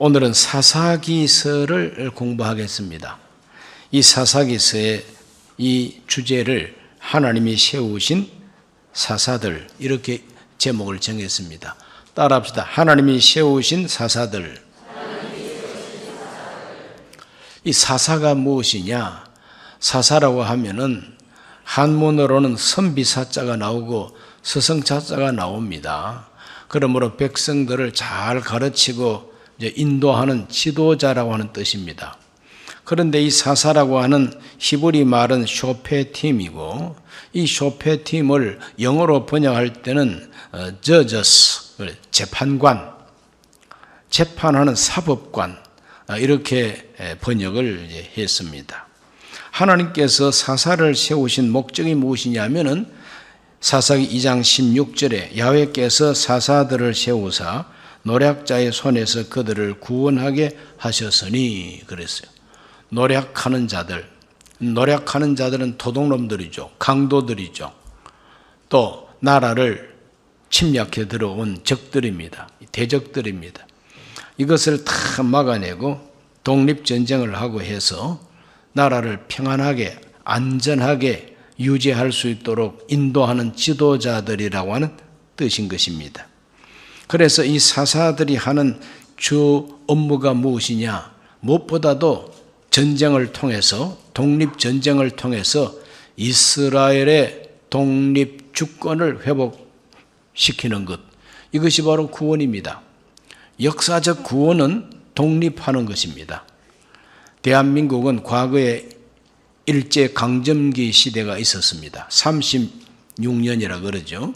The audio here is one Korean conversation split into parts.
오늘은 사사기서를 공부하겠습니다. 이 사사기서의 이 주제를 하나님이 세우신 사사들, 이렇게 제목을 정했습니다. 따라합시다. 하나님이 세우신 사사들. 이 사사가 무엇이냐? 사사라고 하면은 한문으로는 선비사자가 나오고 서성자자가 나옵니다. 그러므로 백성들을 잘 가르치고 인도하는 지도자라고 하는 뜻입니다. 그런데 이 사사라고 하는 히브리 말은 쇼페팀이고, 이 쇼페팀을 영어로 번역할 때는 judges, 재판관, 재판하는 사법관, 이렇게 번역을 했습니다. 하나님께서 사사를 세우신 목적이 무엇이냐면은 사사기 2장 16절에 야훼께서 사사들을 세우사 노략자의 손에서 그들을 구원하게 하셨으니 그랬어요. 노략하는 자들은 도둑놈들이죠. 강도들이죠. 또 나라를 침략해 들어온 적들입니다. 대적들입니다. 이것을 다 막아내고 독립전쟁을 하고 해서 나라를 평안하게 안전하게 유지할 수 있도록 인도하는 지도자들이라고 하는 뜻인 것입니다. 그래서 이 사사들이 하는 주 업무가 무엇이냐? 무엇보다도 전쟁을 통해서, 독립전쟁을 통해서 이스라엘의 독립 주권을 회복시키는 것, 이것이 바로 구원입니다. 역사적 구원은 독립하는 것입니다. 대한민국은 과거에 일제강점기 시대가 있었습니다. 36년이라 그러죠.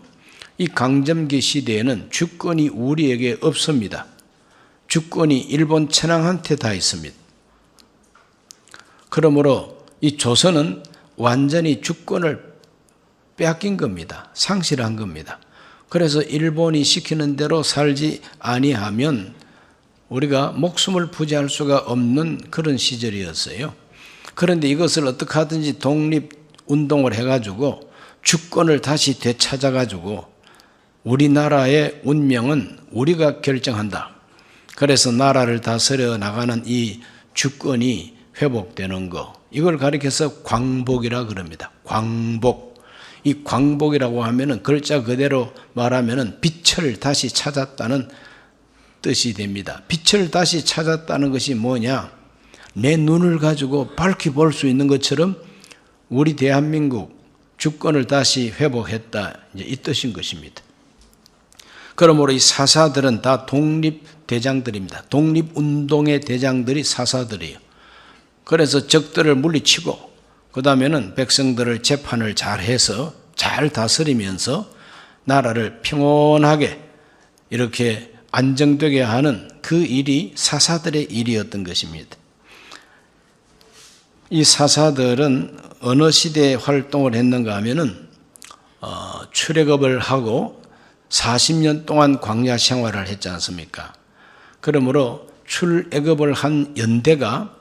이 강점기 시대에는 주권이 우리에게 없습니다. 주권이 일본 천황한테 다 있습니다. 그러므로 이 조선은 완전히 주권을 빼앗긴 겁니다. 상실한 겁니다. 그래서 일본이 시키는 대로 살지 아니하면 우리가 목숨을 부지할 수가 없는 그런 시절이었어요. 그런데 이것을 어떻게 하든지 독립운동을 해가지고 주권을 다시 되찾아가지고 우리나라의 운명은 우리가 결정한다. 그래서 나라를 다스려 나가는 이 주권이 회복되는 거, 이걸 가리켜서 광복이라 그럽니다. 광복. 이 광복이라고 하면은 글자 그대로 말하면은 빛을 다시 찾았다는 뜻이 됩니다. 빛을 다시 찾았다는 것이 뭐냐? 내 눈을 가지고 밝히 볼 수 있는 것처럼 우리 대한민국 주권을 다시 회복했다, 이제 이 뜻인 것입니다. 그러므로 이 사사들은 다 독립대장들입니다. 독립운동의 대장들이 사사들이에요. 그래서 적들을 물리치고 그 다음에는 백성들을 재판을 잘해서 잘 다스리면서 나라를 평온하게 이렇게 안정되게 하는 그 일이 사사들의 일이었던 것입니다. 이 사사들은 어느 시대에 활동을 했는가 하면은 출애굽을 하고 40년 동안 광야 생활을 했지 않습니까? 그러므로 출애굽을 한 연대가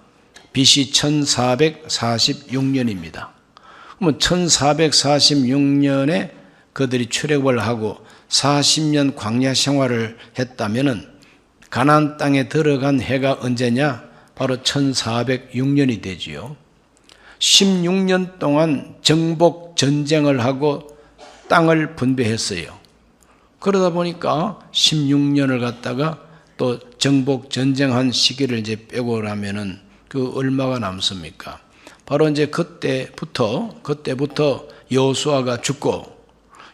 BC 1446년입니다. 그러면 1446년에 그들이 출애굽을 하고 40년 광야 생활을 했다면은 가나안 땅에 들어간 해가 언제냐? 바로 1406년이 되지요. 16년 동안 정복 전쟁을 하고 땅을 분배했어요. 그러다 보니까 16년을 갖다가 또 정복 전쟁한 시기를 이제 빼고 나면은 그 얼마가 남습니까? 바로 이제 그때부터 여호수아가 죽고,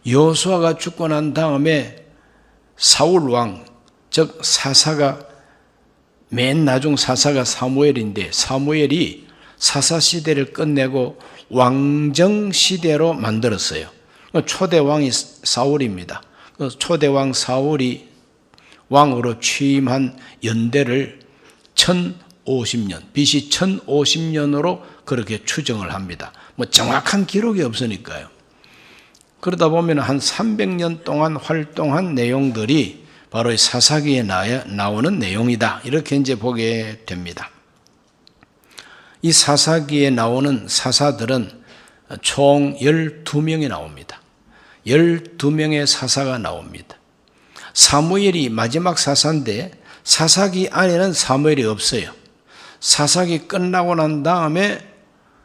여호수아가 죽고 난 다음에 사울 왕, 즉 사사가 맨 나중 사사가 사무엘인데, 사무엘이 사사 시대를 끝내고 왕정 시대로 만들었어요. 초대 왕이 사울입니다. 초대 왕 사울이 왕으로 취임한 연대를 1050년, BC 1050년으로 그렇게 추정을 합니다. 뭐 정확한 기록이 없으니까요. 그러다 보면 한 300년 동안 활동한 내용들이 바로 사사기에 나오는 내용이다, 이렇게 이제 보게 됩니다. 이 사사기에 나오는 사사들은 총 12명이 나옵니다. 12명의 사사가 나옵니다. 사무엘이 마지막 사사인데 사사기 안에는 사무엘이 없어요. 사사기 끝나고 난 다음에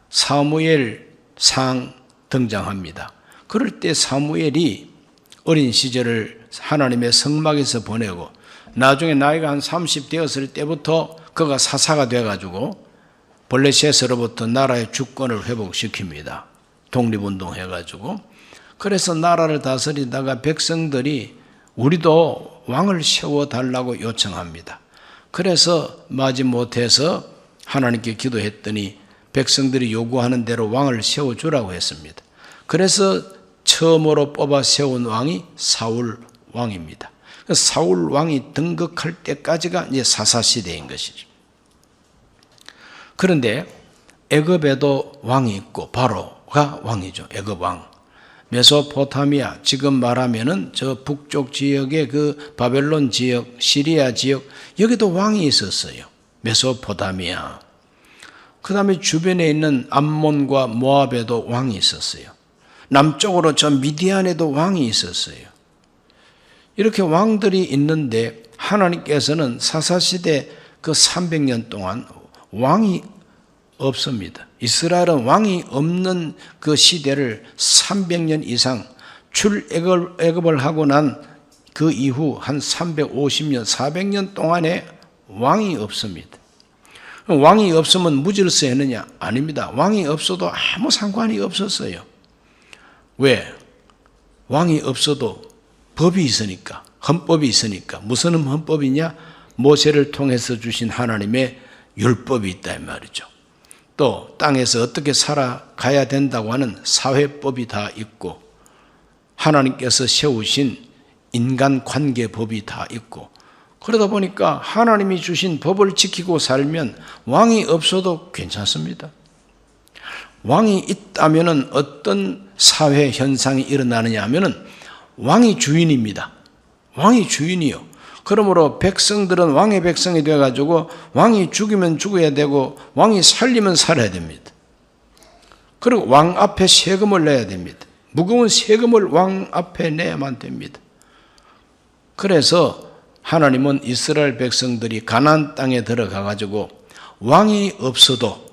사무엘상 등장합니다. 그럴 때 사무엘이 어린 시절을 하나님의 성막에서 보내고 나중에 나이가 한 30 되었을 때부터 그가 사사가 돼가지고 블레셋으로부터 나라의 주권을 회복시킵니다. 독립운동해가지고. 그래서 나라를 다스리다가 백성들이 우리도 왕을 세워달라고 요청합니다. 그래서 마지못해서 하나님께 기도했더니 백성들이 요구하는 대로 왕을 세워주라고 했습니다. 그래서 처음으로 뽑아 세운 왕이 사울 왕입니다. 사울 왕이 등극할 때까지가 이제 사사시대인 것이죠. 그런데 애굽에도 왕이 있고 바로가 왕이죠. 애굽 왕. 메소포타미아, 지금 말하면은 저 북쪽 지역의 그 바벨론 지역, 시리아 지역, 여기도 왕이 있었어요. 메소포타미아. 그 다음에 주변에 있는 암몬과 모압에도 왕이 있었어요. 남쪽으로 저 미디안에도 왕이 있었어요. 이렇게 왕들이 있는데 하나님께서는 사사시대 그 300년 동안 왕이 없습니다. 이스라엘은 왕이 없는 그 시대를 300년 이상 출애굽을 하고 난 그 이후 한 350년, 400년 동안에 왕이 없습니다. 왕이 없으면 무질서했느냐? 아닙니다. 왕이 없어도 아무 상관이 없었어요. 왜? 왕이 없어도 법이 있으니까, 헌법이 있으니까. 무슨 헌법이냐? 모세를 통해서 주신 하나님의 율법이 있다 이 말이죠. 또 땅에서 어떻게 살아가야 된다고 하는 사회법이 다 있고 하나님께서 세우신 인간관계법이 다 있고 그러다 보니까 하나님이 주신 법을 지키고 살면 왕이 없어도 괜찮습니다. 왕이 있다면 어떤 사회 현상이 일어나느냐 하면 왕이 주인입니다. 왕이 주인이요. 그러므로 백성들은 왕의 백성이 되어가지고 왕이 죽이면 죽어야 되고 왕이 살리면 살아야 됩니다. 그리고 왕 앞에 세금을 내야 됩니다. 무거운 세금을 왕 앞에 내야만 됩니다. 그래서 하나님은 이스라엘 백성들이 가나안 땅에 들어가가지고 왕이 없어도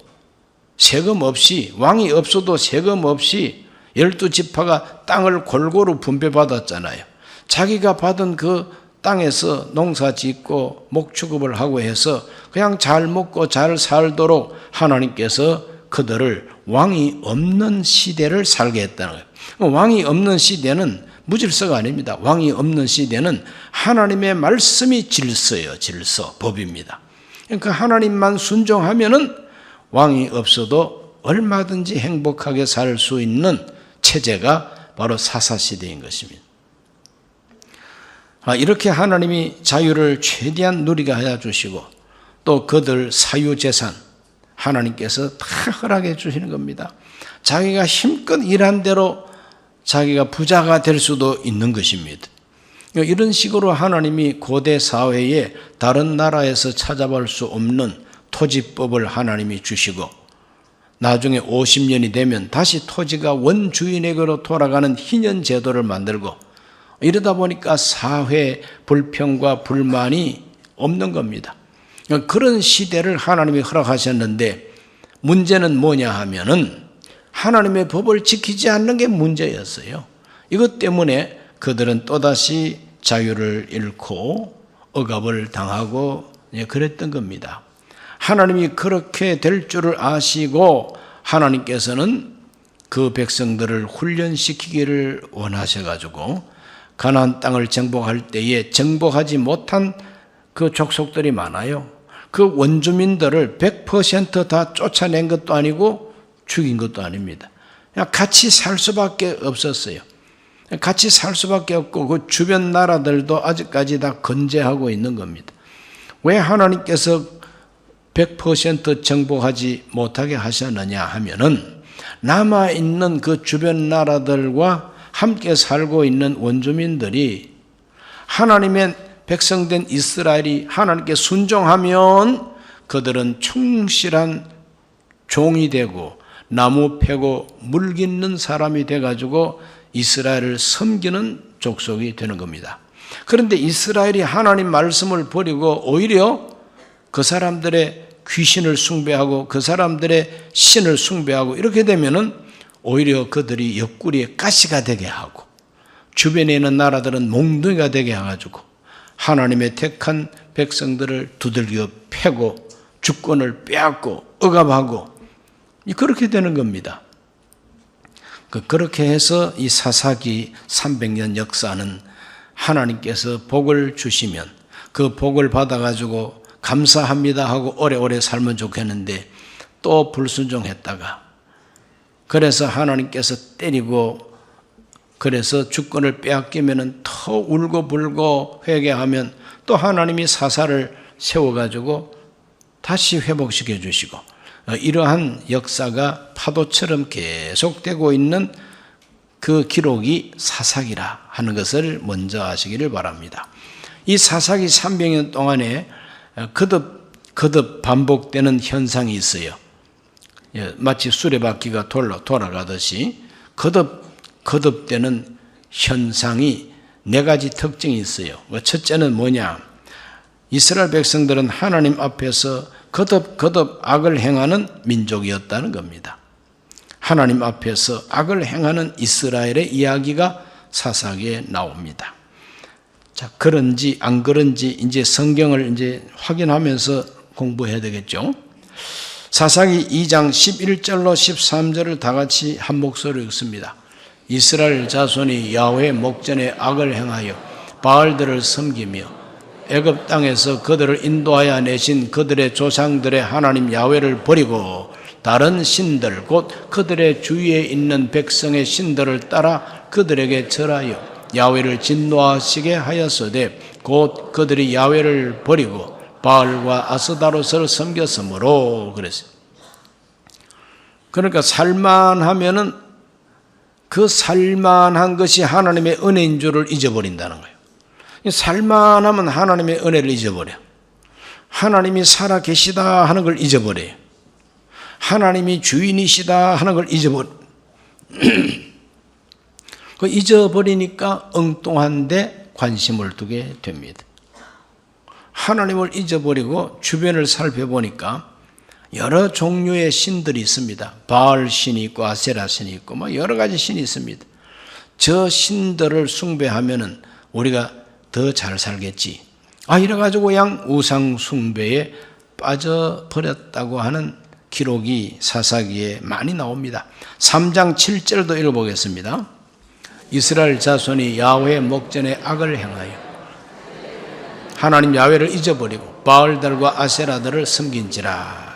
세금 없이, 왕이 없어도 세금 없이 12지파가 땅을 골고루 분배받았잖아요. 자기가 받은 그 땅에서 농사 짓고 목축업을 하고 해서 그냥 잘 먹고 잘 살도록 하나님께서 그들을 왕이 없는 시대를 살게 했다는 거예요. 왕이 없는 시대는 무질서가 아닙니다. 왕이 없는 시대는 하나님의 말씀이 질서예요. 질서, 법입니다. 그러니까 하나님만 순종하면은 왕이 없어도 얼마든지 행복하게 살 수 있는 체제가 바로 사사시대인 것입니다. 이렇게 하나님이 자유를 최대한 누리게 하여 주시고 또 그들 사유재산 하나님께서 다 허락해 주시는 겁니다. 자기가 힘껏 일한 대로 자기가 부자가 될 수도 있는 것입니다. 이런 식으로 하나님이 고대 사회에 다른 나라에서 찾아볼 수 없는 토지법을 하나님이 주시고 나중에 50년이 되면 다시 토지가 원주인에게로 돌아가는 희년 제도를 만들고 이러다 보니까 사회 불평과 불만이 없는 겁니다. 그런 시대를 하나님이 허락하셨는데 문제는 뭐냐 하면은 하나님의 법을 지키지 않는 게 문제였어요. 이것 때문에 그들은 또다시 자유를 잃고 억압을 당하고 그랬던 겁니다. 하나님이 그렇게 될 줄을 아시고 하나님께서는 그 백성들을 훈련시키기를 원하셔가지고 가나안 땅을 정복할 때에 정복하지 못한 그 족속들이 많아요. 그 원주민들을 100% 다 쫓아낸 것도 아니고 죽인 것도 아닙니다. 그냥 같이 살 수밖에 없었어요. 같이 살 수밖에 없고 그 주변 나라들도 아직까지 다 건재하고 있는 겁니다. 왜 하나님께서 100% 정복하지 못하게 하셨느냐 하면은 남아있는 그 주변 나라들과 함께 살고 있는 원주민들이 하나님의 백성된 이스라엘이 하나님께 순종하면 그들은 충실한 종이 되고 나무 패고 물 깃는 사람이 돼가지고 이스라엘을 섬기는 족속이 되는 겁니다. 그런데 이스라엘이 하나님 말씀을 버리고 오히려 그 사람들의 귀신을 숭배하고 그 사람들의 신을 숭배하고 이렇게 되면은 오히려 그들이 옆구리에 가시가 되게 하고 주변에 있는 나라들은 몽둥이가 되게 해가지고 하나님의 택한 백성들을 두들겨 패고 주권을 빼앗고 억압하고 그렇게 되는 겁니다. 그렇게 해서 이 사사기 300년 역사는 하나님께서 복을 주시면 그 복을 받아가지고 감사합니다 하고 오래오래 살면 좋겠는데 또 불순종했다가 그래서 하나님께서 때리고 그래서 주권을 빼앗기면 더 울고 불고 회개하면 또 하나님이 사사를 세워가지고 다시 회복시켜 주시고 이러한 역사가 파도처럼 계속되고 있는 그 기록이 사사기라 하는 것을 먼저 아시기를 바랍니다. 이 사사기 300년 동안에 거듭 반복되는 현상이 있어요. 마치 수레바퀴가 돌아가듯이 거듭되는 현상이 네 가지 특징이 있어요. 첫째는 뭐냐? 이스라엘 백성들은 하나님 앞에서 거듭 악을 행하는 민족이었다는 겁니다. 하나님 앞에서 악을 행하는 이스라엘의 이야기가 사사기에 나옵니다. 자, 그런지 안 그런지 이제 성경을 이제 확인하면서 공부해야 되겠죠. 사사기 2장 11절로 13절을 다 같이 한 목소리로 읽습니다. 이스라엘 자손이 야훼 목전에 악을 행하여 바알들을 섬기며 애굽 땅에서 그들을 인도하여 내신 그들의 조상들의 하나님 야훼를 버리고 다른 신들 곧 그들의 주위에 있는 백성의 신들을 따라 그들에게 절하여 야훼를 진노하시게 하였으되 곧 그들이 야훼를 버리고 바알과 아스다롯을 섬겼으므로 그랬어요. 그러니까 살만하면은 그 살만한 것이 하나님의 은혜인 줄을 잊어버린다는 거예요. 살만하면 하나님의 은혜를 잊어버려. 하나님이 살아 계시다 하는 걸 잊어버려요. 하나님이 주인이시다 하는 걸 잊어버려. 그 잊어버리니까 엉뚱한데 관심을 두게 됩니다. 하나님을 잊어버리고 주변을 살펴보니까 여러 종류의 신들이 있습니다. 바알 신이 있고 아세라 신이 있고 뭐 여러 가지 신이 있습니다. 저 신들을 숭배하면은 우리가 더 잘 살겠지. 이래가지고 그냥 우상 숭배에 빠져버렸다고 하는 기록이 사사기에 많이 나옵니다. 3장 7절도 읽어보겠습니다. 이스라엘 자손이 야훼 목전에 악을 행하여 하나님 야훼를 잊어버리고 바알들과 아세라들을 섬긴지라.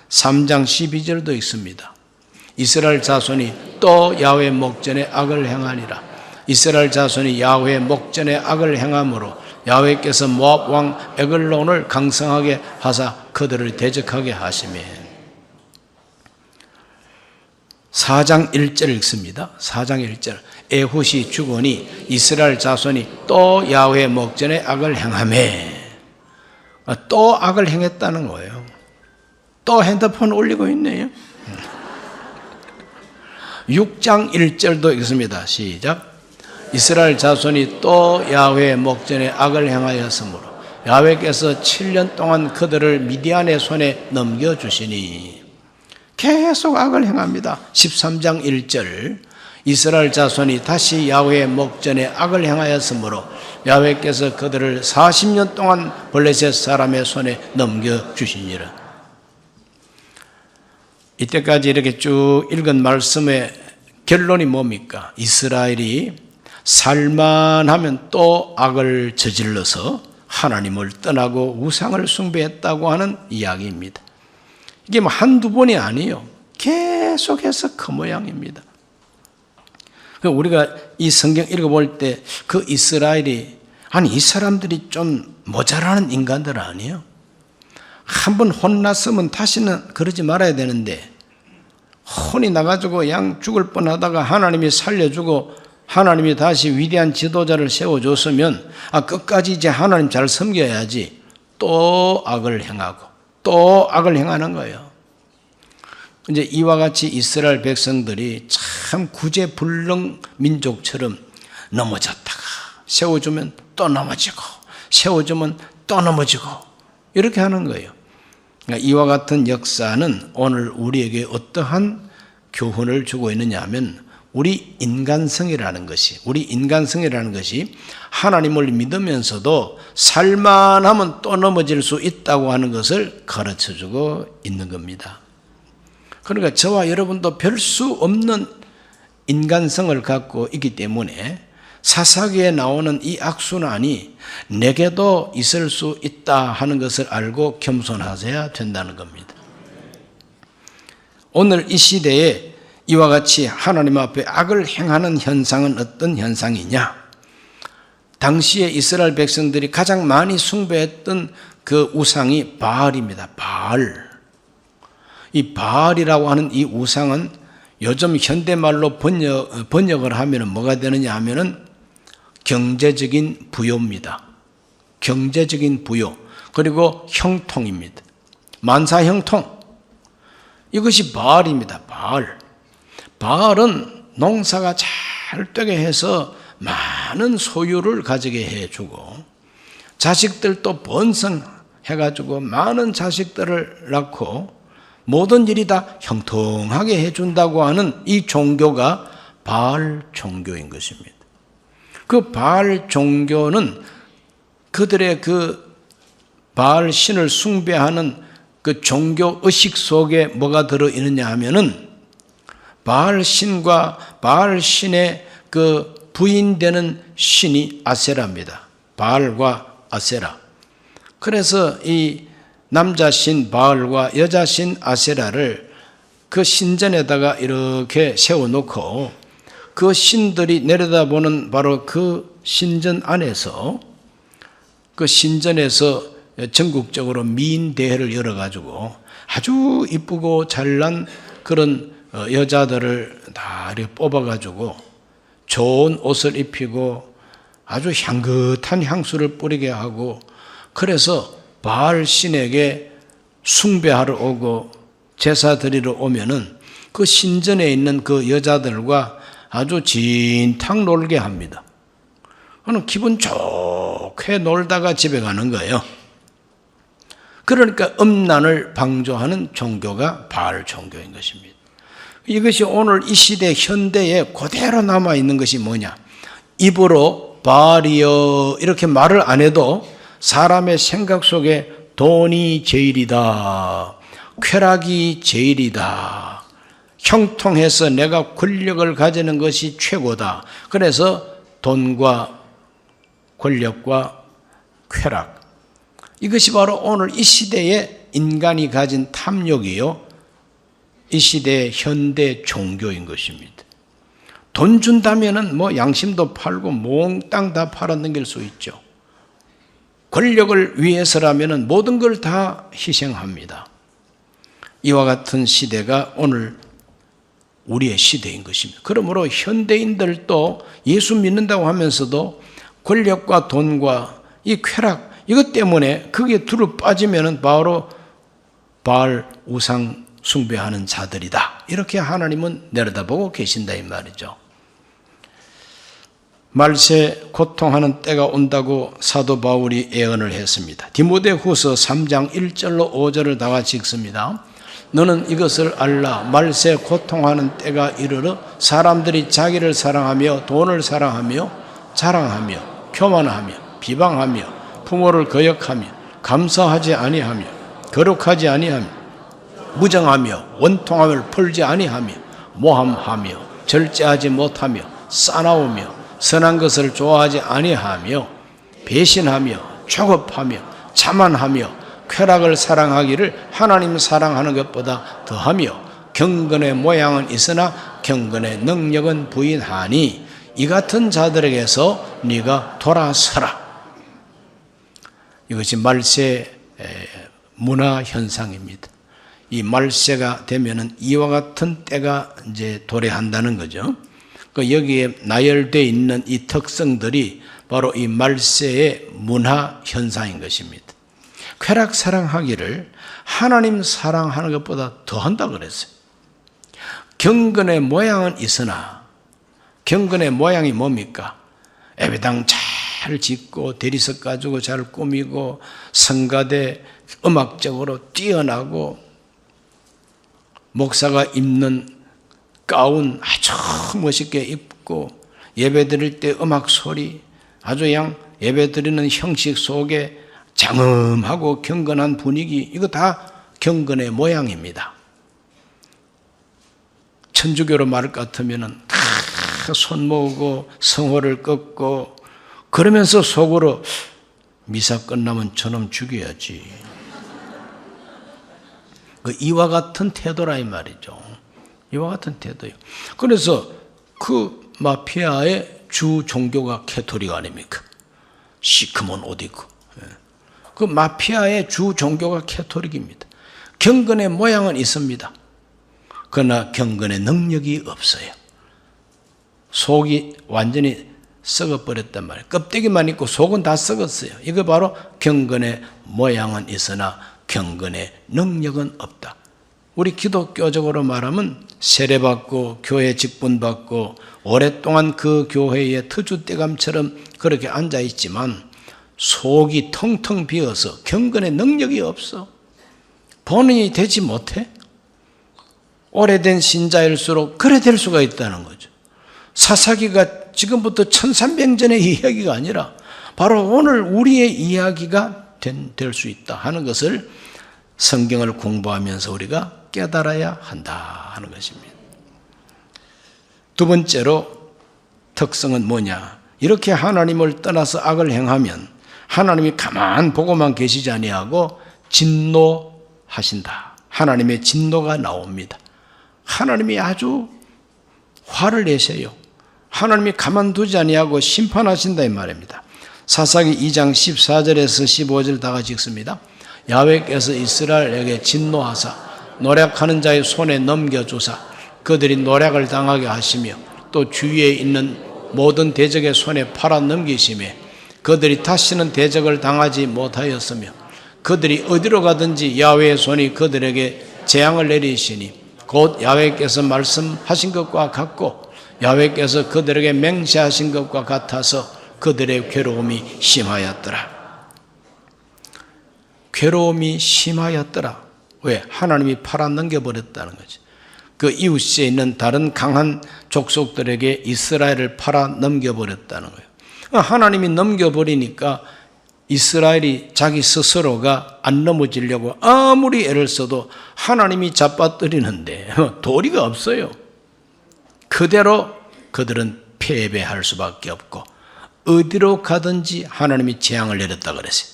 3장 12절도 있습니다. 이스라엘 자손이 또 야훼 목전에 악을 행하니라. 이스라엘 자손이 야훼 목전에 악을 행함으로 야훼께서 모압 왕 에글론을 강성하게 하사 그들을 대적하게 하시며 4장 1절 읽습니다. 4장 1절 에훗이 죽으니 이스라엘 자손이 또 야훼 목전에 악을 행하매. 또 악을 행했다는 거예요. 또 핸드폰 올리고 있네요. 6장 1절도 읽습니다. 시작. 이스라엘 자손이 또 야훼 목전에 악을 행하였으므로 야훼께서 7년 동안 그들을 미디안의 손에 넘겨주시니. 계속 악을 행합니다. 13장 1절 이스라엘 자손이 다시 야훼 목전에 악을 행하였으므로 야훼께서 그들을 40년 동안 블레셋 사람의 손에 넘겨주시니라. 이때까지 이렇게 쭉 읽은 말씀의 결론이 뭡니까? 이스라엘이 살만하면 또 악을 저질러서 하나님을 떠나고 우상을 숭배했다고 하는 이야기입니다. 이게 뭐 한두 번이 아니에요. 계속해서 그 모양입니다. 우리가 이 성경 읽어볼 때 그 이스라엘이 이 사람들이 좀 모자라는 인간들 아니에요? 한번 혼났으면 다시는 그러지 말아야 되는데 혼이 나가지고 그냥 죽을 뻔하다가 하나님이 살려주고 하나님이 다시 위대한 지도자를 세워줬으면 끝까지 이제 하나님 잘 섬겨야지 또 악을 행하고 또 악을 행하는 거예요. 이제 이와 같이 이스라엘 백성들이 참 구제불능 민족처럼 넘어졌다가 세워주면 또 넘어지고, 세워주면 또 넘어지고, 이렇게 하는 거예요. 그러니까 이와 같은 역사는 오늘 우리에게 어떠한 교훈을 주고 있느냐 하면, 우리 인간성이라는 것이 하나님을 믿으면서도 살만하면 또 넘어질 수 있다고 하는 것을 가르쳐주고 있는 겁니다. 그러니까 저와 여러분도 별 수 없는 인간성을 갖고 있기 때문에 사사기에 나오는 이 악순환이 내게도 있을 수 있다 하는 것을 알고 겸손하셔야 된다는 겁니다. 오늘 이 시대에 이와 같이 하나님 앞에 악을 행하는 현상은 어떤 현상이냐? 당시에 이스라엘 백성들이 가장 많이 숭배했던 그 우상이 바알입니다. 바알. 이 바알이라고 하는 이 우상은 요즘 현대말로 번역을 하면 뭐가 되느냐 하면은 경제적인 부요입니다. 경제적인 부요. 그리고 형통입니다. 만사형통. 이것이 바알입니다. 바알. 바알은 농사가 잘 되게 해서 많은 소유를 가지게 해주고, 자식들도 번성해가지고 많은 자식들을 낳고 모든 일이 다 형통하게 해준다고 하는 이 종교가 바알 종교인 것입니다. 그 바알 종교는 그들의 그 바알 신을 숭배하는 그 종교 의식 속에 뭐가 들어있느냐 하면은 바알 신과 바알 신의 그 부인되는 신이 아세라입니다. 바알과 아세라. 그래서 이 남자 신 바알과 여자 신 아세라를 그 신전에다가 이렇게 세워놓고 그 신들이 내려다보는 바로 그 신전 안에서, 그 신전에서 전국적으로 미인 대회를 열어가지고 아주 이쁘고 잘난 그런 여자들을 다 이렇게 뽑아가지고 좋은 옷을 입히고 아주 향긋한 향수를 뿌리게 하고, 그래서 바알 신에게 숭배하러 오고 제사 드리러 오면은 그 신전에 있는 그 여자들과 아주 진탕 놀게 합니다. 그는 기분 좋게 놀다가 집에 가는 거예요. 그러니까 음란을 방조하는 종교가 바알 종교인 것입니다. 이것이 오늘 이 시대 현대에 그대로 남아있는 것이 뭐냐? 입으로 바알이여 이렇게 말을 안 해도 사람의 생각 속에 돈이 제일이다, 쾌락이 제일이다, 형통해서 내가 권력을 가지는 것이 최고다. 그래서 돈과 권력과 쾌락, 이것이 바로 오늘 이 시대에 인간이 가진 탐욕이요, 이 시대의 현대 종교인 것입니다. 돈 준다면은 뭐 양심도 팔고 몽땅 다 팔아 넘길 수 있죠. 권력을 위해서라면은 모든 걸 다 희생합니다. 이와 같은 시대가 오늘 우리의 시대인 것입니다. 그러므로 현대인들도 예수 믿는다고 하면서도 권력과 돈과 이 쾌락, 이것 때문에 그게 두루 빠지면은 바로 바알 우상 숭배하는 자들이다. 이렇게 하나님은 내려다보고 계신다 이 말이죠. 말세 고통하는 때가 온다고 사도 바울이 예언을 했습니다. 디모데후서 3장 1절로 5절을 다 같이 읽습니다. 너는 이것을 알라. 말세 고통하는 때가 이르러 사람들이 자기를 사랑하며 돈을 사랑하며 자랑하며 교만하며 비방하며 부모를 거역하며 감사하지 아니하며 거룩하지 아니하며 무정하며 원통함을 풀지 아니하며 모함하며 절제하지 못하며 싸나우며 선한 것을 좋아하지 아니하며 배신하며 조급하며 자만하며 쾌락을 사랑하기를 하나님 사랑하는 것보다 더하며 경건의 모양은 있으나 경건의 능력은 부인하니 이 같은 자들에게서 네가 돌아서라. 이것이 말세 문화 현상입니다. 이 말세가 되면은 이와 같은 때가 이제 도래한다는 거죠. 여기에 나열되어 있는 이 특성들이 바로 이 말세의 문화 현상인 것입니다. 쾌락 사랑하기를 하나님 사랑하는 것보다 더한다 그랬어요. 경건의 모양은 있으나, 경건의 모양이 뭡니까? 예배당 잘 잘 짓고 대리석 가지고 잘 꾸미고 성가대 음악적으로 뛰어나고 목사가 입는 가운 아주 멋있게 입고 예배 드릴 때 음악 소리 아주 그냥 예배 드리는 형식 속에 장엄하고 경건한 분위기, 이거 다 경건의 모양입니다. 천주교로 말할 것 같으면 다 손 모으고 성호를 꺾고 그러면서 속으로 미사 끝나면 저놈 죽여야지. 이와 같은 태도라 이 말이죠. 이와 같은 태도요. 그래서 그 마피아의 주 종교가 캐토릭 아닙니까? 시커먼 옷 입고. 그 마피아의 주 종교가 캐토릭입니다. 경건의 모양은 있습니다. 그러나 경건의 능력이 없어요. 속이 완전히 썩어버렸단 말이에요. 껍데기만 있고 속은 다 썩었어요. 이거 바로 경건의 모양은 있으나 경건의 능력은 없다. 우리 기독교적으로 말하면 세례받고 교회 직분받고 오랫동안 그 교회의 터줏대감처럼 그렇게 앉아있지만 속이 텅텅 비어서 경건의 능력이 없어. 본인이 되지 못해. 오래된 신자일수록 그래 될 수가 있다는 거죠. 사사기가 지금부터 1300전의 이야기가 아니라 바로 오늘 우리의 이야기가 될 수 있다 하는 것을 성경을 공부하면서 우리가 깨달아야 한다 하는 것입니다. 두 번째로 특성은 뭐냐? 이렇게 하나님을 떠나서 악을 행하면 하나님이 가만 보고만 계시지 아니하고 진노하신다. 하나님의 진노가 나옵니다. 하나님이 아주 화를 내세요. 하나님이 가만두지 아니하고 심판하신다 이 말입니다. 사사기 2장 14절에서 15절 다 같이 읽습니다. 야훼께서 이스라엘에게 진노하사 노략하는 자의 손에 넘겨주사 그들이 노략을 당하게 하시며 또 주위에 있는 모든 대적의 손에 팔아 넘기시며 그들이 다시는 대적을 당하지 못하였으며 그들이 어디로 가든지 야훼의 손이 그들에게 재앙을 내리시니 곧 야훼께서 말씀하신 것과 같고 야훼께서 그들에게 맹세하신 것과 같아서 그들의 괴로움이 심하였더라. 괴로움이 심하였더라. 왜? 하나님이 팔아 넘겨버렸다는 거죠. 그 이웃에 있는 다른 강한 족속들에게 이스라엘을 팔아 넘겨버렸다는 거예요. 하나님이 넘겨버리니까 이스라엘이 자기 스스로가 안 넘어지려고 아무리 애를 써도 하나님이 잡아뜨리는데 도리가 없어요. 그대로 그들은 패배할 수밖에 없고 어디로 가든지 하나님이 재앙을 내렸다 그랬어요.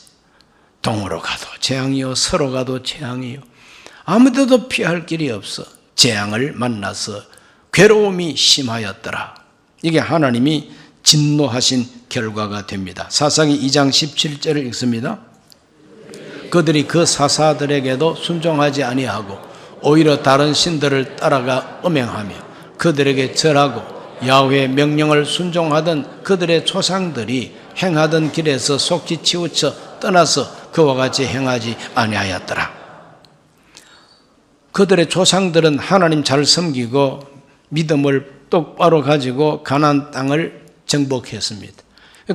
동으로 가도 재앙이요, 서로 가도 재앙이요. 아무데도 피할 길이 없어 재앙을 만나서 괴로움이 심하였더라. 이게 하나님이 진노하신 결과가 됩니다. 사사기 2장 17절을 읽습니다. 그들이 그 사사들에게도 순종하지 아니하고 오히려 다른 신들을 따라가 음행하며 그들에게 절하고 야훼의 명령을 순종하던 그들의 조상들이 행하던 길에서 속지 치우쳐 떠나서 그와 같이 행하지 아니하였더라. 그들의 조상들은 하나님 잘 섬기고 믿음을 똑바로 가지고 가나안 땅을 정복했습니다.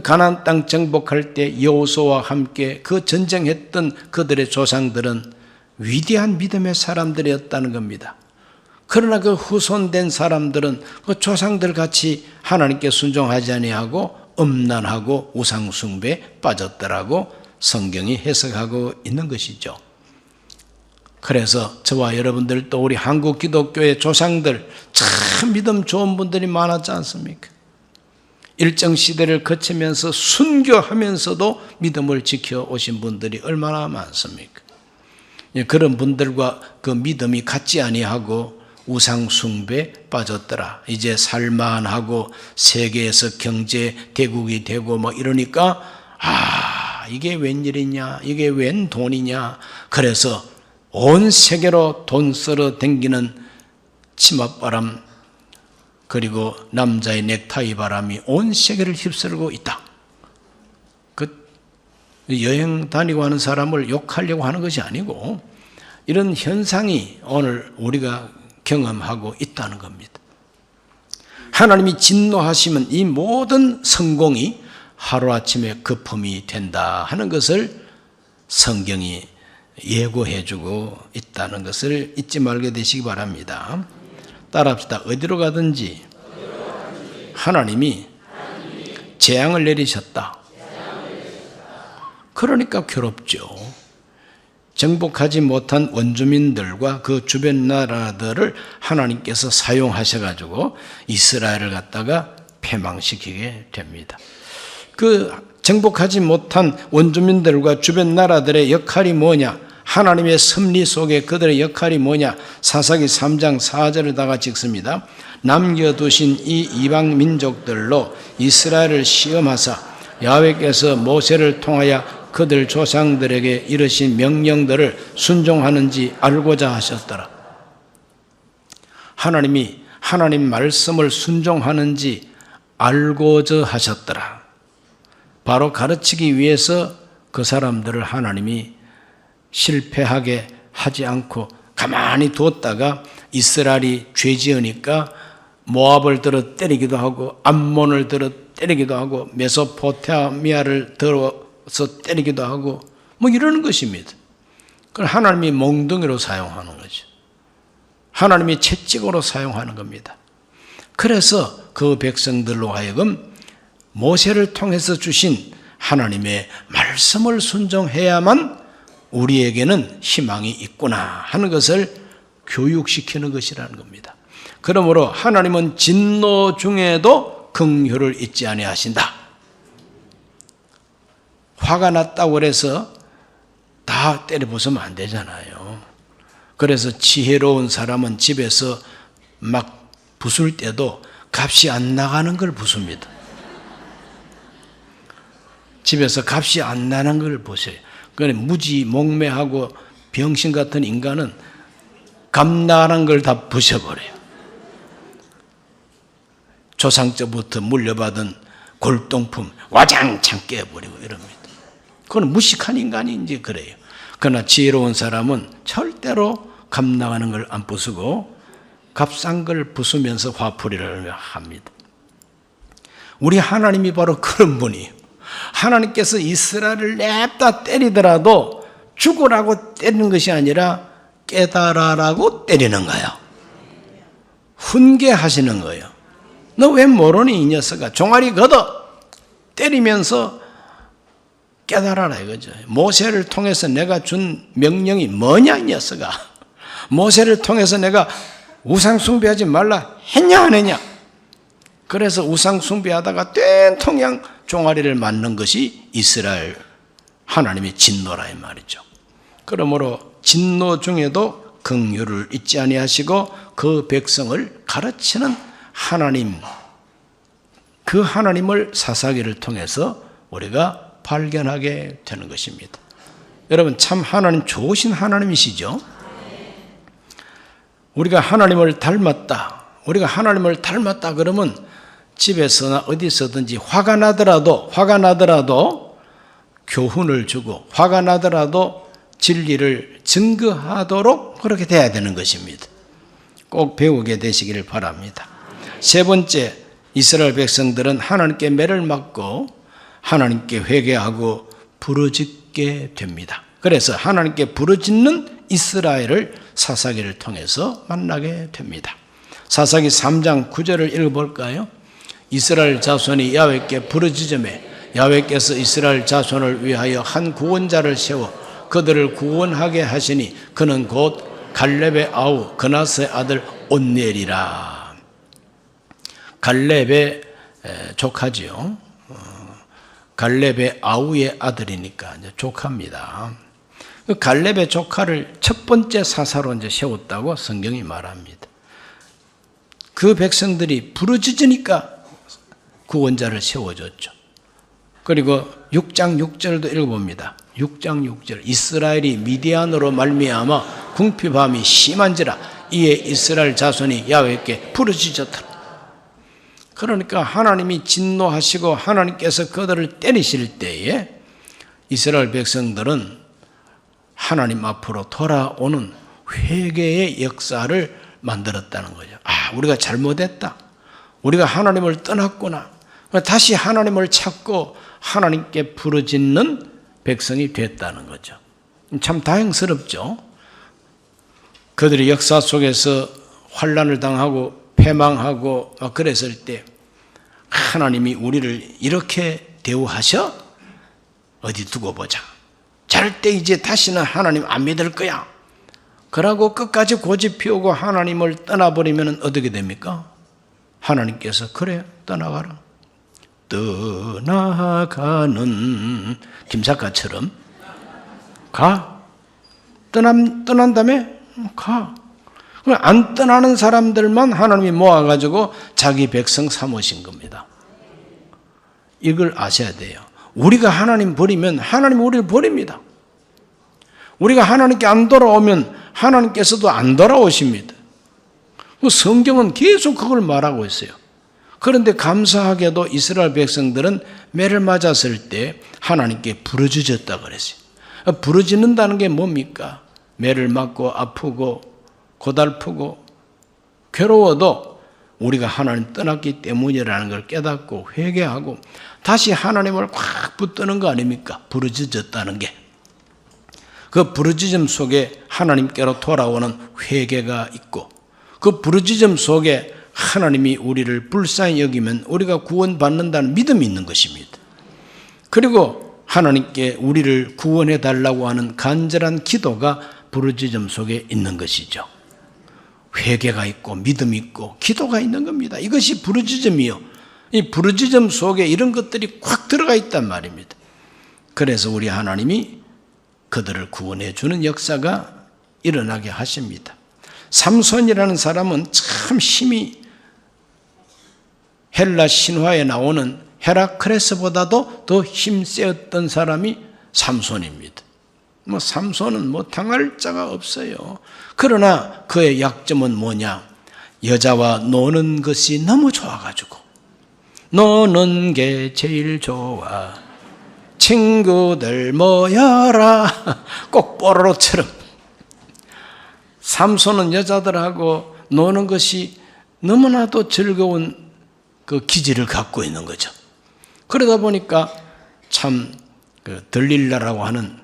가나안 땅 정복할 때 여호수아와 함께 그 전쟁했던 그들의 조상들은 위대한 믿음의 사람들이었다는 겁니다. 그러나 그 후손된 사람들은 그 조상들 같이 하나님께 순종하지 아니하고 음란하고 우상숭배에 빠졌더라고 성경이 해석하고 있는 것이죠. 그래서 저와 여러분들도 우리 한국 기독교의 조상들 참 믿음 좋은 분들이 많았지 않습니까? 일정 시대를 거치면서 순교하면서도 믿음을 지켜오신 분들이 얼마나 많습니까? 그런 분들과 그 믿음이 같지 아니하고 우상 숭배에 빠졌더라. 이제 살만하고 세계에서 경제 대국이 되고 뭐 이러니까 이게 웬일이냐, 이게 웬 돈이냐. 그래서 온 세계로 돈 쓸어 댕기는 치맛바람 그리고 남자의 넥타이 바람이 온 세계를 휩쓸고 있다. 그 여행 다니고 하는 사람을 욕하려고 하는 것이 아니고 이런 현상이 오늘 우리가 경험하고 있다는 겁니다. 하나님이 진노하시면 이 모든 성공이 하루아침에 거품이 된다 하는 것을 성경이 예고해주고 있다는 것을 잊지 말게 되시기 바랍니다. 따라합시다. 어디로 가든지 하나님이 재앙을 내리셨다. 그러니까 괴롭죠. 정복하지 못한 원주민들과 그 주변 나라들을 하나님께서 사용하셔가지고 이스라엘을 갖다가 패망시키게 됩니다. 그 정복하지 못한 원주민들과 주변 나라들의 역할이 뭐냐? 하나님의 섭리 속에 그들의 역할이 뭐냐? 사사기 3장 4절을 다 같이 읽습니다. 남겨두신 이 이방 민족들로 이스라엘을 시험하사 야훼께서 모세를 통하여 그들 조상들에게 이르신 명령들을 순종하는지 알고자 하셨더라. 하나님이 하나님 말씀을 순종하는지 알고자 하셨더라. 바로 가르치기 위해서 그 사람들을 하나님이 실패하게 하지 않고 가만히 두었다가 이스라엘이 죄 지으니까 모압을 들어 때리기도 하고 암몬을 들어 때리기도 하고 메소포타미아를 들어서 때리기도 하고 뭐 이러는 것입니다. 그걸 하나님이 몽둥이로 사용하는 거죠. 하나님이 채찍으로 사용하는 겁니다. 그래서 그 백성들로 하여금 모세를 통해서 주신 하나님의 말씀을 순종해야만 우리에게는 희망이 있구나 하는 것을 교육시키는 것이라는 겁니다. 그러므로 하나님은 진노 중에도 긍휼을 잊지 아니하신다. 화가 났다고 해서 다 때려 부수면 안 되잖아요. 그래서 지혜로운 사람은 집에서 막 부술 때도 값이 안 나가는 걸 부숩니다. 집에서 값이 안 나는 걸 보세요. 그러니까 무지 몽매하고 병신 같은 인간은 값 나가는 걸 다 부셔버려요. 조상 때부터 물려받은 골동품 와장창 깨버리고 이럽니다. 그건 무식한 인간이 이제 그래요. 그러나 지혜로운 사람은 절대로 값 나가는 걸 안 부수고 값싼 걸 부수면서 화풀이를 합니다. 우리 하나님이 바로 그런 분이에요. 하나님께서 이스라엘을 냅다 때리더라도 죽으라고 때리는 것이 아니라 깨달아라고 때리는 거예요. 훈계하시는 거예요. 너 왜 모르니 이 녀석아. 종아리 걷어 때리면서 깨달아라 이거죠. 모세를 통해서 내가 준 명령이 뭐냐 이 녀석아. 모세를 통해서 내가 우상 숭배하지 말라 했냐 안 했냐. 그래서 우상 숭배하다가 된통양 종아리를 맞는 것이 이스라엘 하나님의 진노라 이 말이죠. 그러므로 진노 중에도 긍휼을 잊지 아니하시고 그 백성을 가르치는 하나님, 그 하나님을 사사기를 통해서 우리가 발견하게 되는 것입니다. 여러분 참 하나님 좋으신 하나님이시죠? 우리가 하나님을 닮았다. 우리가 하나님을 닮았다 그러면 집에서나 어디서든지 화가 나더라도 교훈을 주고 화가 나더라도 진리를 증거하도록 그렇게 돼야 되는 것입니다. 꼭 배우게 되시기를 바랍니다. 세 번째, 이스라엘 백성들은 하나님께 매를 맞고 하나님께 회개하고 부르짖게 됩니다. 그래서 하나님께 부르짖는 이스라엘을 사사기를 통해서 만나게 됩니다. 사사기 3장 9절을 읽어볼까요? 이스라엘 자손이 야훼께 부르짖으매 야훼께서 이스라엘 자손을 위하여 한 구원자를 세워 그들을 구원하게 하시니 그는 곧 갈렙의 아우 그나스의 아들 온니엘이라. 갈렙의 조카지요. 갈렙의 아우의 아들이니까 이제 조카입니다. 그 갈렙의 조카를 첫 번째 사사로 이제 세웠다고 성경이 말합니다. 그 백성들이 부르짖으니까 구원자를 세워줬죠. 그리고 6장 6절도 읽어봅니다. 6장 6절 이스라엘이 미디안으로 말미암아 궁핍함이 심한지라 이에 이스라엘 자손이 야훼께 부르짖었더라. 그러니까 하나님이 진노하시고 하나님께서 그들을 때리실 때에 이스라엘 백성들은 하나님 앞으로 돌아오는 회개의 역사를 만들었다는 거죠. 아, 우리가 잘못했다. 우리가 하나님을 떠났구나. 다시 하나님을 찾고 하나님께 부르짖는 백성이 됐다는 거죠. 참 다행스럽죠. 그들이 역사 속에서 환난을 당하고 패망하고 그랬을 때 하나님이 우리를 이렇게 대우하셔? 어디 두고 보자. 절대 이제 다시는 하나님 안 믿을 거야. 그러고 끝까지 고집 피우고 하나님을 떠나버리면 어떻게 됩니까? 하나님께서 그래 떠나가라. 떠나가는 김작가처럼 가. 떠난 다음에 가. 안 떠나는 사람들만 하나님이 모아가지고 자기 백성 삼으신 겁니다. 이걸 아셔야 돼요. 우리가 하나님 버리면 하나님 우리를 버립니다. 우리가 하나님께 안 돌아오면 하나님께서도 안 돌아오십니다. 성경은 계속 그걸 말하고 있어요. 그런데 감사하게도 이스라엘 백성들은 매를 맞았을 때 하나님께 부르짖었다 그랬어요. 부르짖는다는 게 뭡니까? 매를 맞고 아프고 고달프고 괴로워도 우리가 하나님 떠났기 때문이라는 걸 깨닫고 회개하고 다시 하나님을 확 붙드는 거 아닙니까? 부르짖었다는 게. 그 부르짖음 속에 하나님께로 돌아오는 회개가 있고 그 부르짖음 속에 하나님이 우리를 불쌍히 여기면 우리가 구원받는다는 믿음이 있는 것입니다. 그리고 하나님께 우리를 구원해 달라고 하는 간절한 기도가 부르짖음 속에 있는 것이죠. 회개가 있고 믿음이 있고 기도가 있는 겁니다. 이것이 부르짖음이요. 이 부르짖음 속에 이런 것들이 꽉 들어가 있단 말입니다. 그래서 우리 하나님이 그들을 구원해 주는 역사가 일어나게 하십니다. 삼손이라는 사람은 참 힘이 헬라 신화에 나오는 헤라클레스보다도 더 힘세었던 사람이 삼손입니다. 삼손은 당할 자가 없어요. 그러나 그의 약점은 뭐냐? 여자와 노는 것이 너무 좋아가지고 노는 게 제일 좋아. 친구들 모여라. 꼭 뽀로로처럼. 삼손은 여자들하고 노는 것이 너무나도 즐거운 그 기질을 갖고 있는 거죠. 그러다 보니까 참 들릴라라고 하는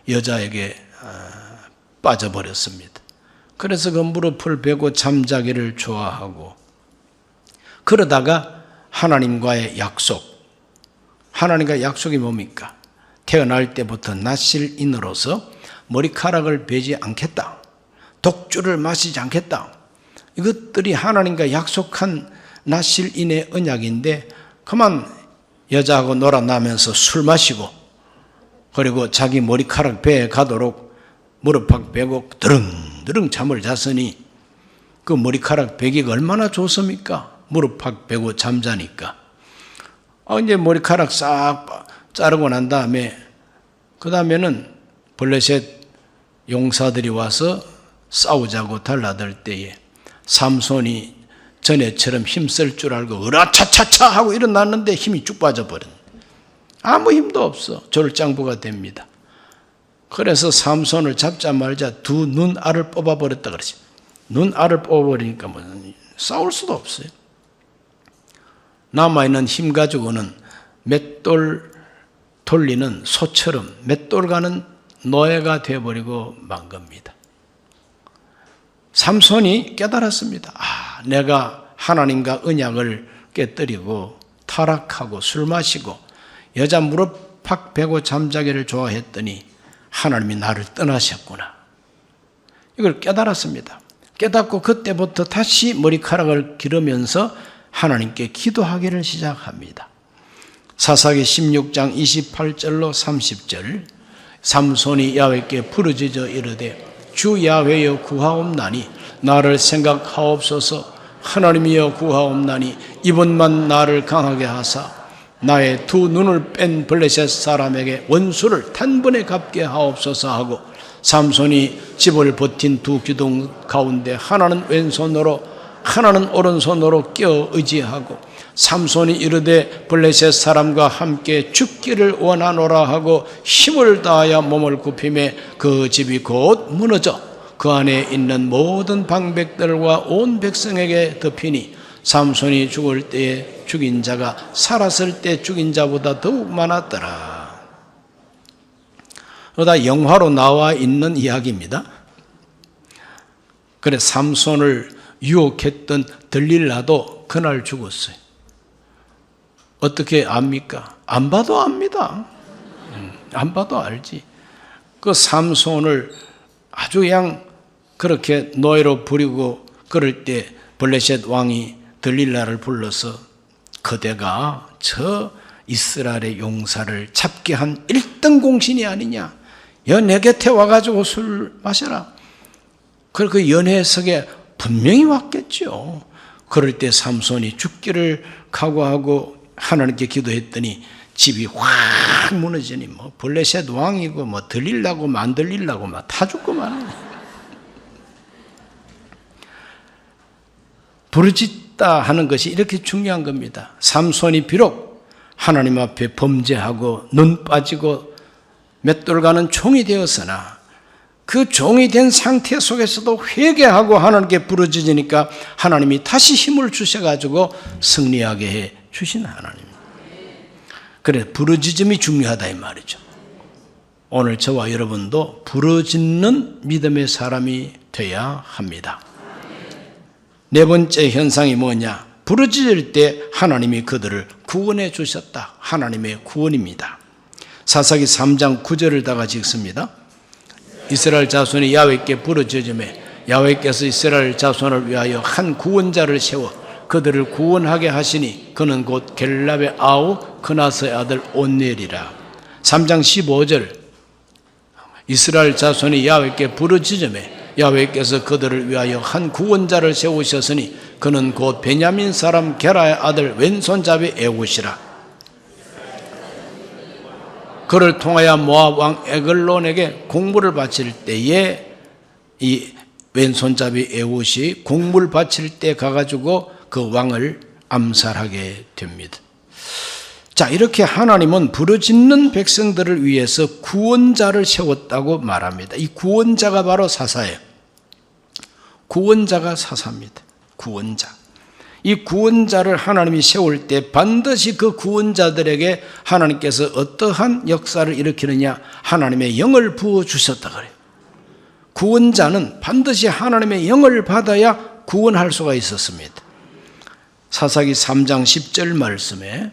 여자에게 빠져버렸습니다. 그래서 그 무릎을 베고 잠자기를 좋아하고 그러다가 하나님과의 약속, 하나님과 약속이 뭡니까? 태어날 때부터 낫실인으로서 머리카락을 베지 않겠다. 독주를 마시지 않겠다. 이것들이 하나님과 약속한 낫실인의 언약인데 그만 여자하고 놀아나면서 술 마시고 그리고 자기 머리카락 베에 가도록 무릎팍 베고 드릉드릉 잠을 잤으니 그 머리카락 베기가 얼마나 좋습니까? 무릎팍 베고 잠자니까. 이제 머리카락 싹 자르고 난 다음에 그 다음에는 블레셋 용사들이 와서 싸우자고 달라들 때에 삼손이 전에처럼 힘쓸 줄 알고 으라차차차 하고 일어났는데 힘이 쭉 빠져버린. 아무 힘도 없어. 졸장부가 됩니다. 그래서 삼손을 잡자마자 두 눈알을 뽑아버렸다 그러지. 눈알을 뽑아버리니까 싸울 수도 없어요. 남아있는 힘 가지고는 맷돌 돌리는 소처럼 맷돌 가는 노예가 되어버리고 만 겁니다. 삼손이 깨달았습니다. 내가 하나님과 언약을 깨뜨리고 타락하고 술 마시고 여자 무릎 팍 베고 잠자기를 좋아했더니 하나님이 나를 떠나셨구나. 이걸 깨달았습니다. 깨닫고 그때부터 다시 머리카락을 기르면서 하나님께 기도하기를 시작합니다. 사사기 16장 28절로 30절 삼손이 야훼께 부르짖어 이르되 주 야훼여 구하옵나니 나를 생각하옵소서. 하나님이여 구하옵나니 이번만 나를 강하게 하사 나의 두 눈을 뺀 블레셋 사람에게 원수를 단번에 갚게 하옵소서 하고 삼손이 집을 버틴 두 기둥 가운데 하나는 왼손으로 하나는 오른손으로 껴 의지하고 삼손이 이르되 블레셋 사람과 함께 죽기를 원하노라 하고 힘을 다하여 몸을 굽히매 그 집이 곧 무너져 그 안에 있는 모든 방백들과 온 백성에게 덮이니 삼손이 죽을 때에 죽인 자가 살았을 때 죽인 자보다 더욱 많았더라. 그러다 영화로 나와 있는 이야기입니다. 그래 삼손을 유혹했던 들릴라도 그날 죽었어요. 어떻게 압니까? 안 봐도 압니다. 안 봐도 알지. 그 삼손을 아주 그냥 그렇게 노예로 부리고 그럴 때 블레셋 왕이 들릴라를 불러서 그대가 저 이스라엘의 용사를 잡게 한 1등 공신이 아니냐. 내 곁에 와가지고 술 마셔라. 그 연회석에 분명히 왔겠죠. 그럴 때 삼손이 죽기를 각오하고 하나님께 기도했더니 집이 확 무너지니 뭐 블레셋 왕이고 뭐 들리려고 만 들리려고 막 다 죽고만 해. 부르짖다 하는 것이 이렇게 중요한 겁니다. 삼손이 비록 하나님 앞에 범죄하고 눈 빠지고 맷돌 가는 종이 되었으나 그 종이 된 상태 속에서도 회개하고 하나님께 부르짖으니까 하나님이 다시 힘을 주셔가지고 승리하게 해 주신 하나님. 그래 부르짖음이 중요하다 이 말이죠. 오늘 저와 여러분도 부르짖는 믿음의 사람이 되어야 합니다. 네 번째 현상이 뭐냐? 부르짖을 때 하나님이 그들을 구원해 주셨다. 하나님의 구원입니다. 사사기 3장 9절을 다 같이 읽습니다. 이스라엘 자손이 야훼께 부르짖으매 야훼께서 이스라엘 자손을 위하여 한 구원자를 세워 그들을 구원하게 하시니 그는 곧 겔랍의 아우 그나스의 아들 온니엘이라. 3장 15절 이스라엘 자손이 야훼께 부르짖으매 야훼께서 그들을 위하여 한 구원자를 세우셨으니 그는 곧 베냐민 사람 게라의 아들 왼손잡이 에굿이라. 그를 통하여 모압 왕 에글론에게 공물을 바칠 때에 이 왼손잡이 에굿이 공물 바칠 때 가가지고 그 왕을 암살하게 됩니다. 자, 이렇게 하나님은 부르짖는 백성들을 위해서 구원자를 세웠다고 말합니다. 이 구원자가 바로 사사예요. 구원자가 사사입니다. 구원자. 이 구원자를 하나님이 세울 때 반드시 그 구원자들에게 하나님께서 어떠한 역사를 일으키느냐? 하나님의 영을 부어주셨다 그래요. 구원자는 반드시 하나님의 영을 받아야 구원할 수가 있었습니다. 사사기 3장 10절 말씀에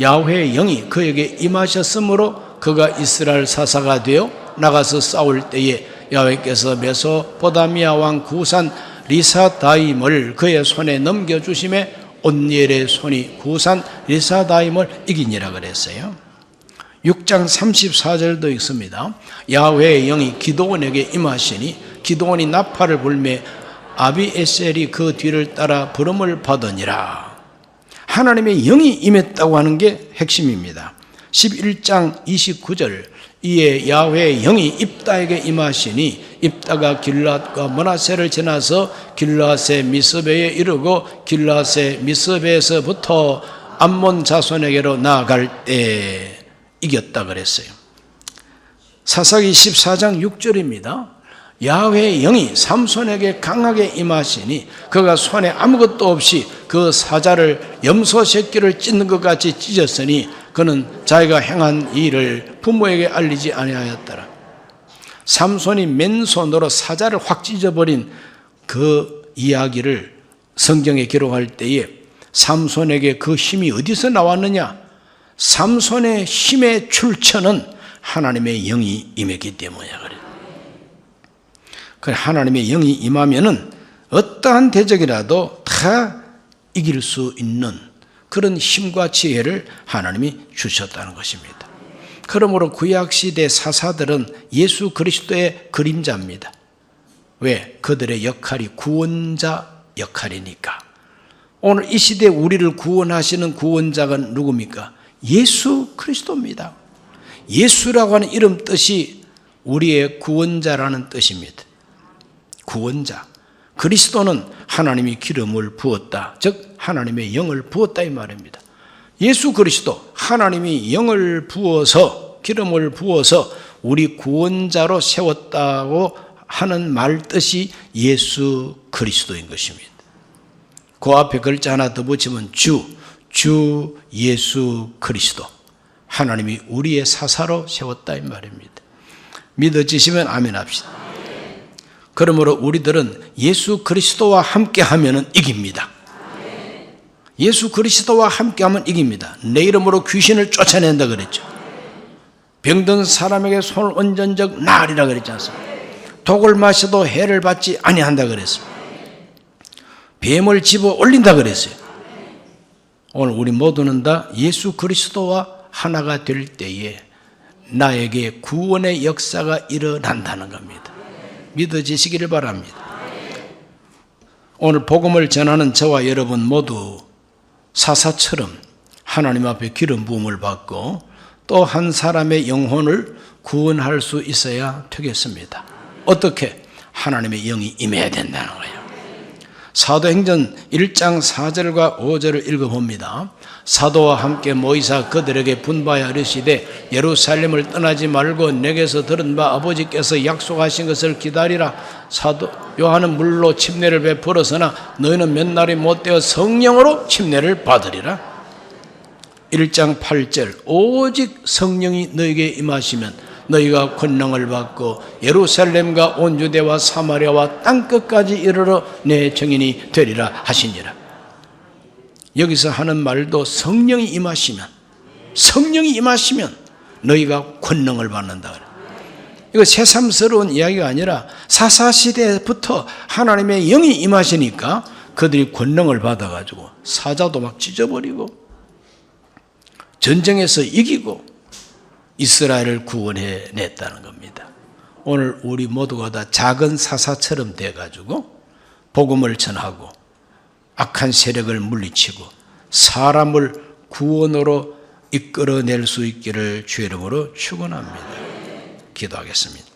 야훼의 영이 그에게 임하셨으므로 그가 이스라엘 사사가 되어 나가서 싸울 때에 야훼께서 메소포다미아 왕 구산 리사다임을 그의 손에 넘겨주심에 온니엘의 손이 구산 리사다임을 이기니라 그랬어요. 6장 34절도 있습니다. 야훼의 영이 기드온에게 임하시니 기드온이 나팔을 불매 아비에셀이 그 뒤를 따라 부름을 받으니라. 하나님의 영이 임했다고 하는 게 핵심입니다. 11장 29절 이에 야훼의 영이 입다에게 임하시니 입다가 길앗과 므낫세를 지나서 길앗의 미스베에 이르고 길앗의 미스베에서부터 암몬 자손에게로 나아갈 때 이겼다 그랬어요. 사사기 14장 6절입니다. 야훼의 영이 삼손에게 강하게 임하시니 그가 손에 아무것도 없이 그 사자를 염소 새끼를 찢는 것 같이 찢었으니 그는 자기가 행한 일을 부모에게 알리지 아니하였더라. 삼손이 맨손으로 사자를 확 찢어버린 그 이야기를 성경에 기록할 때에 삼손에게 그 힘이 어디서 나왔느냐? 삼손의 힘의 출처는 하나님의 영이 임했기 때문이야 그래. 하나님의 영이 임하면은 어떠한 대적이라도 다 이길 수 있는 그런 힘과 지혜를 하나님이 주셨다는 것입니다. 그러므로 구약시대 사사들은 예수 그리스도의 그림자입니다. 왜? 그들의 역할이 구원자 역할이니까. 오늘 이 시대에 우리를 구원하시는 구원자가 누굽니까? 예수 그리스도입니다. 예수라고 하는 이름 뜻이 우리의 구원자라는 뜻입니다. 구원자. 그리스도는 하나님이 기름을 부었다. 즉 하나님의 영을 부었다 이 말입니다. 예수 그리스도 하나님이 영을 부어서 기름을 부어서 우리 구원자로 세웠다고 하는 말 뜻이 예수 그리스도인 것입니다. 그 앞에 글자 하나 더 붙이면 주 예수 그리스도, 하나님이 우리의 사사로 세웠다 이 말입니다. 믿어지시면 아멘 합시다. 그러므로 우리들은 예수 그리스도와 함께하면 이깁니다. 예수 그리스도와 함께하면 이깁니다. 내 이름으로 귀신을 쫓아낸다 그랬죠. 병든 사람에게 손을 얹은 적 나으리라 그랬지 않습니까? 독을 마셔도 해를 받지 아니한다 그랬습니다. 뱀을 집어 올린다 그랬어요. 오늘 우리 모두는 다 예수 그리스도와 하나가 될 때에 나에게 구원의 역사가 일어난다는 겁니다. 믿어지시기를 바랍니다. 오늘 복음을 전하는 저와 여러분 모두 사사처럼 하나님 앞에 기름 부음을 받고 또 한 사람의 영혼을 구원할 수 있어야 되겠습니다. 어떻게? 하나님의 영이 임해야 된다는 거예요. 사도행전 1장 4절과 5절을 읽어봅니다. 사도와 함께 모이사 그들에게 분바하여 이르시되 예루살렘을 떠나지 말고 내게서 들은 바 아버지께서 약속하신 것을 기다리라. 사도 요한은 물로 침례를 베풀었으나 너희는 몇 날이 못되어 성령으로 침례를 받으리라. 1장 8절 오직 성령이 너희에게 임하시면 너희가 권능을 받고 예루살렘과 온 유대와 사마리아와 땅끝까지 이르러 내 증인이 되리라 하시니라. 여기서 하는 말도 성령이 임하시면 너희가 권능을 받는다. 이거 새삼스러운 이야기가 아니라 사사시대부터 하나님의 영이 임하시니까 그들이 권능을 받아가지고 사자도 막 찢어버리고 전쟁에서 이기고 이스라엘을 구원해냈다는 겁니다. 오늘 우리 모두가 다 작은 사사처럼 돼가지고 복음을 전하고 악한 세력을 물리치고 사람을 구원으로 이끌어낼 수 있기를 주의 이름으로 축원합니다. 기도하겠습니다.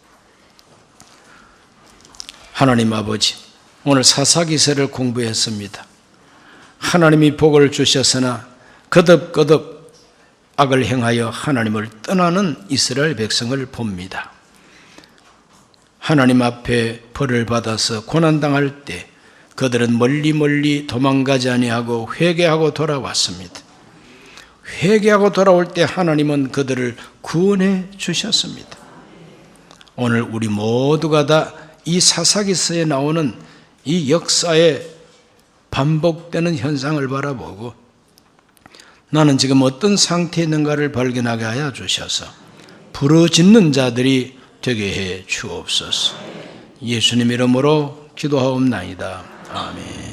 하나님 아버지, 오늘 사사기서를 공부했습니다. 하나님이 복을 주셨으나 거듭거듭 악을 행하여 하나님을 떠나는 이스라엘 백성을 봅니다. 하나님 앞에 벌을 받아서 고난당할 때 그들은 멀리 도망가지 아니하고 회개하고 돌아왔습니다. 회개하고 돌아올 때 하나님은 그들을 구원해 주셨습니다. 오늘 우리 모두가 다 이 사사기서에 나오는 이 역사에 반복되는 현상을 바라보고 나는 지금 어떤 상태에 있는가를 발견하게 하여 주셔서 부르짖는 자들이 되게 해 주옵소서. 예수님 이름으로 기도하옵나이다. 아멘.